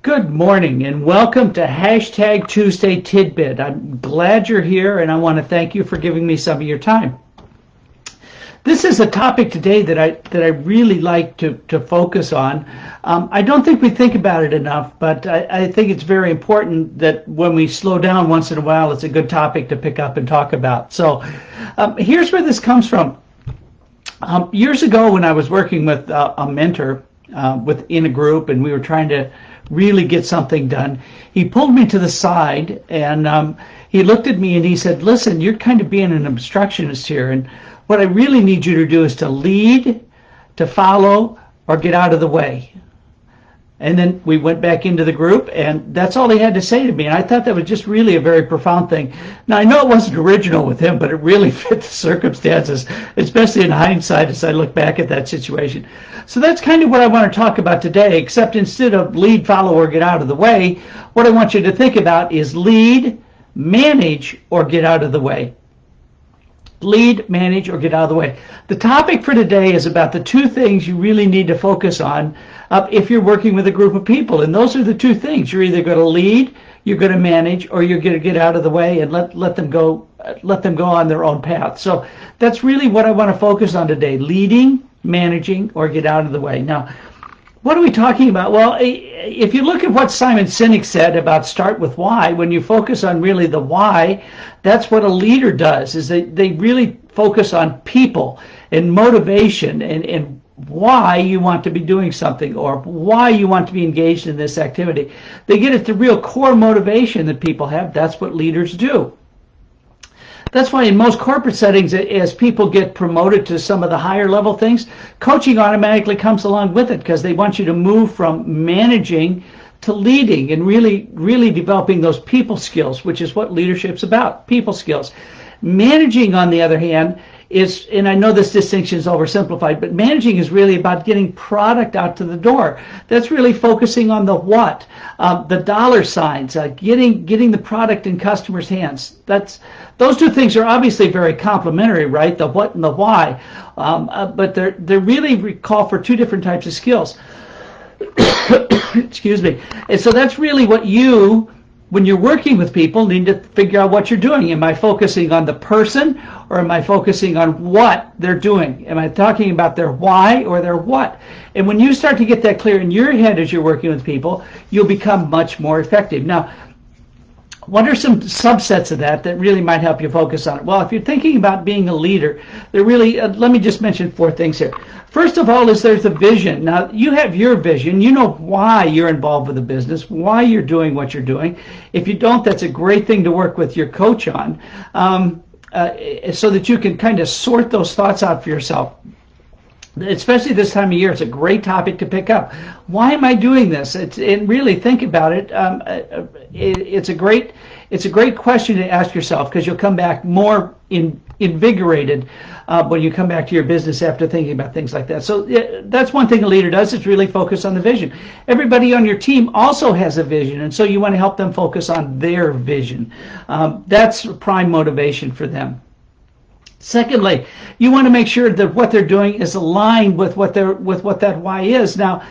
Good morning and welcome to Hashtag Tuesday Tidbit. I'm glad you're here and I want to thank you for giving me some of your time. This is a topic today that I really like to focus on. I don't think we think about it enough, but I think it's very important that when we slow down once in a while, it's a good topic to pick up and talk about. So here's where this comes from. Years ago when I was working with a mentor in a group and we were trying to really get something done, he pulled me to the side and he looked at me and he said, listen, you're kind of being an obstructionist here, and what I really need you to do is to lead, to follow, or get out of the way. And then we went back into the group, and that's all he had to say to me. And I thought that was just really a very profound thing. Now, I know it wasn't original with him, but it really fit the circumstances, especially in hindsight as I look back at that situation. So that's kind of what I want to talk about today, except instead of lead, follow, or get out of the way, what I want you to think about is lead, manage, or get out of the way. Lead, manage, or get out of the way. The topic for today is about the two things you really need to focus on if you're working with a group of people. And those are the two things. You're either going to lead, you're going to manage, or you're going to get out of the way and let them go on their own path. So that's really what I want to focus on today: leading, managing, or get out of the way. Now, what are we talking about? Well, if you look at what Simon Sinek said about start with why, when you focus on really the why, that's what a leader does, is they really focus on people and motivation and why you want to be doing something or why you want to be engaged in this activity. They get at the real core motivation that people have. That's what leaders do. That's why in most corporate settings, as people get promoted to some of the higher level things, coaching automatically comes along with it, because they want you to move from managing to leading and really developing those people skills, which is what leadership's about, people skills. Managing, on the other hand, is, and I know this distinction is oversimplified, but managing is really about getting product out to the door. That's really focusing on the what, the dollar signs, getting the product in customers' hands. Those two things are obviously very complementary, right? The what and the why, but they really call for two different types of skills. Excuse me. And so that's really what you, when you're working with people, need to figure out what you're doing. Am I focusing on the person, or am I focusing on what they're doing? Am I talking about their why or their what? And when you start to get that clear in your head as you're working with people, you'll become much more effective. Now, what are some subsets of that really might help you focus on it? Well, if you're thinking about being a leader, there really, let me just mention four things here. First of all is there's a vision. Now, you have your vision. You know why you're involved with the business, why you're doing what you're doing. If you don't, that's a great thing to work with your coach on, so that you can kind of sort those thoughts out for yourself. Especially this time of year, it's a great topic to pick up. Why am I doing this? And really think about it. It's a great question to ask yourself, because you'll come back more invigorated when you come back to your business after thinking about things like that. So that's one thing a leader does, is really focus on the vision. Everybody on your team also has a vision, and so you want to help them focus on their vision. That's prime motivation for them. Secondly, you want to make sure that what they're doing is aligned with what that why is. Now,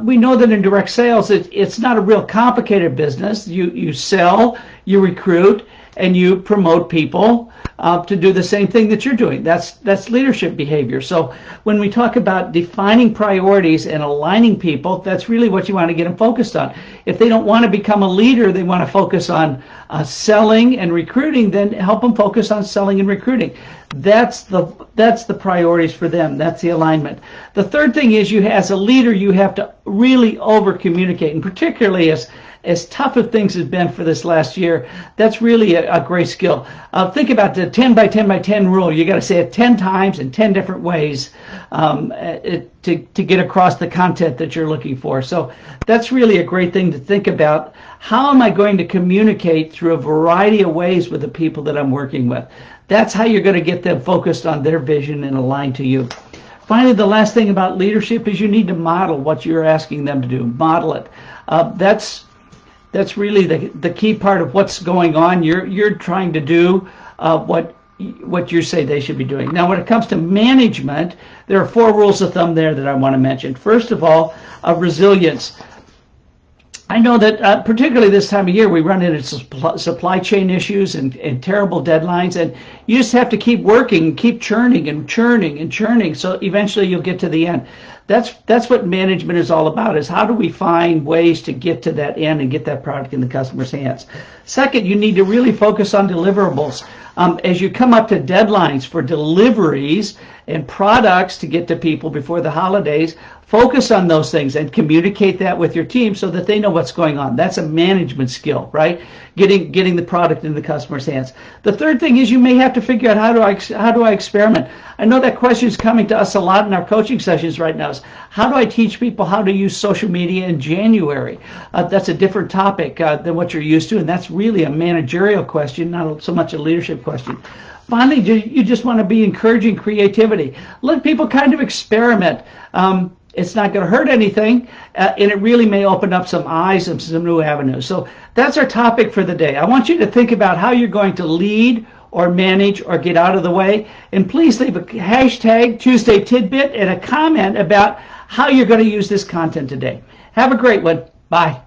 we know that in direct sales, it's not a real complicated business. You sell, you recruit, and you promote people to do the same thing that you're doing. That's leadership behavior. So when we talk about defining priorities and aligning people, that's really what you want to get them focused on. If they don't want to become a leader, they want to focus on selling and recruiting, then help them focus on selling and recruiting. That's the priorities for them. That's the alignment. The third thing is, as a leader, you have to really over communicate, and particularly as tough as things have been for this last year, that's really a great skill. Think about the 10 by 10 by 10 rule. You got to say it 10 times in 10 different ways to get across the content that you're looking for. So that's really a great thing to think about. How am I going to communicate through a variety of ways with the people that I'm working with? That's how you're going to get them focused on their vision and aligned to you. Finally, the last thing about leadership is you need to model what you're asking them to do. Model it. That's really the key part of what's going on. You're trying to do what you say they should be doing. Now, when it comes to management, there are 4 rules of thumb there that I want to mention. First of all, resilience. I know that particularly this time of year, we run into supply chain issues and terrible deadlines, and you just have to keep working, keep churning and churning and churning, so eventually you'll get to the end. That's what management is all about, is how do we find ways to get to that end and get that product in the customer's hands. Second, you need to really focus on deliverables. As you come up to deadlines for deliveries and products to get to people before the holidays, focus on those things and communicate that with your team so that they know what's going on. That's a management skill, right? Getting the product in the customer's hands. The third thing is you may have to figure out how do I experiment. I know that question is coming to us a lot in our coaching sessions right now. Is how do I teach people how to use social media in January? That's a different topic than what you're used to, and that's really a managerial question, not so much a leadership question. Finally, you just want to be encouraging creativity. Let people kind of experiment. It's not going to hurt anything, and it really may open up some eyes and some new avenues. So that's our topic for the day. I want you to think about how you're going to lead or manage or get out of the way. And please leave a hashtag Tuesday Tidbit and a comment about how you're going to use this content today. Have a great one. Bye.